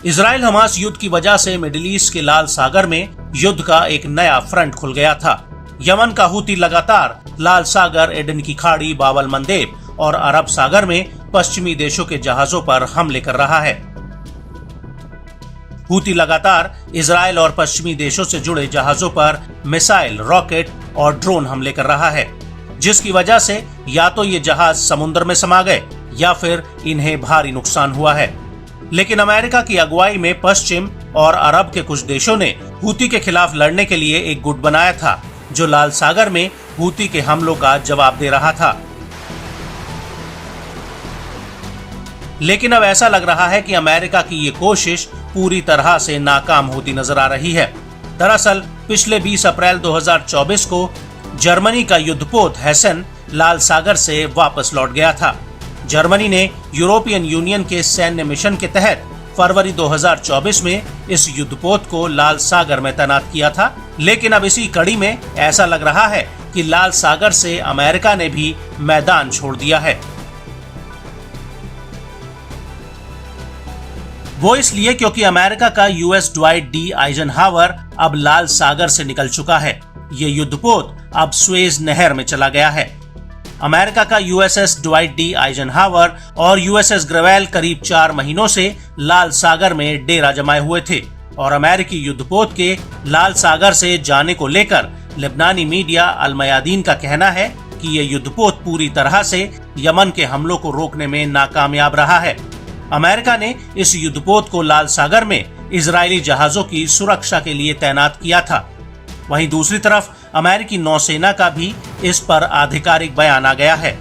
Israel Hamas युद्ध की वजह से मिडिल ईस्ट के लाल सागर में युद्ध का एक नया फ्रंट खुल गया था। यमन का हूती लगातार लाल सागर, एडन की खाड़ी, बाब अल मंदेब और अरब सागर में पश्चिमी देशों के जहाजों पर हमले कर रहा है। हूती लगातार इजराइल और पश्चिमी देशों से जुड़े जहाजों पर मिसाइल, रॉकेट और ड्रोन हमले कर रहा है, जिसकी वजह से या तो ये जहाज समुद्र में समा गए या फिर इन्हें भारी नुकसान हुआ है। लेकिन अमेरिका की अगुवाई में पश्चिम और अरब के कुछ देशों ने हूती के खिलाफ लड़ने के लिए एक गुट बनाया था, जो लाल सागर में हूती के हमलों का जवाब दे रहा था। लेकिन अब ऐसा लग रहा है कि अमेरिका की ये कोशिश पूरी तरह से नाकाम होती नजर आ रही है। दरअसल पिछले 20 अप्रैल 2024 को जर्मनी का युद्धपोत हेसन लाल सागर से वापस लौट गया था। जर्मनी ने यूरोपियन यूनियन के सैन्य मिशन के तहत फरवरी 2024 में इस युद्धपोत को लाल सागर में तैनात किया था। लेकिन अब इसी कड़ी में ऐसा लग रहा है कि लाल सागर से अमेरिका ने भी मैदान छोड़ दिया है। वो इसलिए क्योंकि अमेरिका का यूएस ड्वाइट डी आइजनहावर अब लाल सागर से निकल चुका है। ये युद्धपोत अब स्वेज नहर में चला गया है। अमेरिका का यूएसएस ड्वाइट डी आइजनहावर और यूएसएस ग्रेवेल करीब 4 महीनों से लाल सागर में डेरा जमाए हुए थे और अमेरिकी युद्धपोत के लाल सागर से जाने को लेकर लेबनानी मीडिया अल मयादीन का कहना है कि ये युद्धपोत पूरी तरह से यमन के हमलों को रोकने में नाकामयाब रहा है। अमेरिका ने इस युद्धपोत को लाल सागर में इजरायली जहाजों की सुरक्षा के लिए तैनात किया था। वहीं दूसरी तरफ अमेरिकी नौसेना का भी इस पर आधिकारिक बयान आ गया है,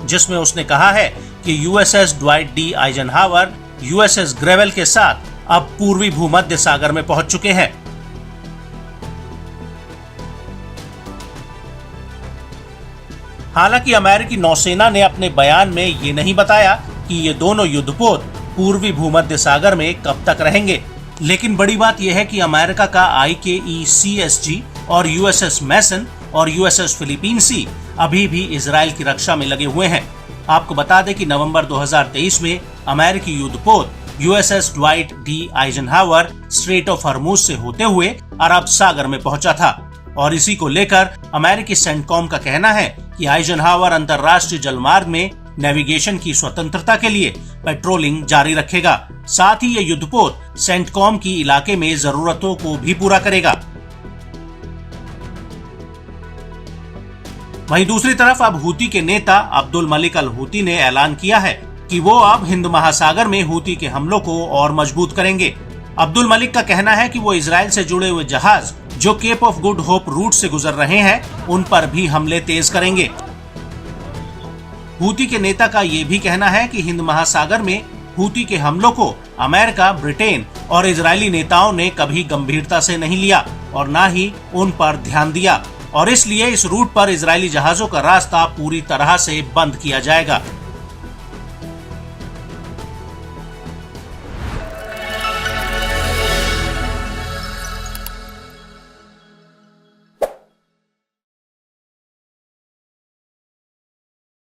जिसमें उसने कहा है कि USS Dwight D Eisenhower USS Gravely के साथ अब पूर्वी भूमध्य सागर में पहुंच चुके हैं। हालांकि अमेरिकी नौसेना ने अपने बयान में ये नहीं बताया कि ये दोनों युद्धपोत पूर्वी भूमध्य सागर में कब तक रहेंगे। लेकिन बड़ी बात यह है कि अमेरिका का IKE-CSG और यूएसएस मैसन और यूएसएस फिलीपीन सी अभी भी इजराइल की रक्षा में लगे हुए हैं। आपको बता दें कि नवंबर 2023 में अमेरिकी युद्धपोत USS Dwight D Eisenhower straight of Hormuz से होते हुए अरब सागर में पहुंचा था और इसी को लेकर अमेरिकी सेंटकॉम का कहना है कि आइजनहावर अंतर्राष्ट्रीय जलमार्ग में नेविगेशन की स्वतंत्रता के लिए पेट्रोलिंग जारी रखेगा। साथ ही ये युद्धपोत सेंटकॉम की इलाके में जरूरतों को भी पूरा करेगा। वहीं दूसरी तरफ अब हूती के नेता अब्दुल मलिक अल हूती ने ऐलान किया है कि वो अब हिंद महासागर में हूती के हमलों को और मजबूत करेंगे। अब्दुल मलिक का कहना है कि वो इजराइल से जुड़े हुए जहाज जो Cape of Good Hope route से गुजर रहे हैं, उन पर भी हमले तेज करेंगे। हूती के नेता का ये भी कहना है कि हिंद महासागर में हूती के हमलों को अमेरिका, ब्रिटेन और इजरायली नेताओं ने कभी गंभीरता से नहीं लिया और न ही उन पर ध्यान दिया और इसलिए इस रूट पर इजरायली जहाजों का रास्ता पूरी तरह से बंद किया जाएगा।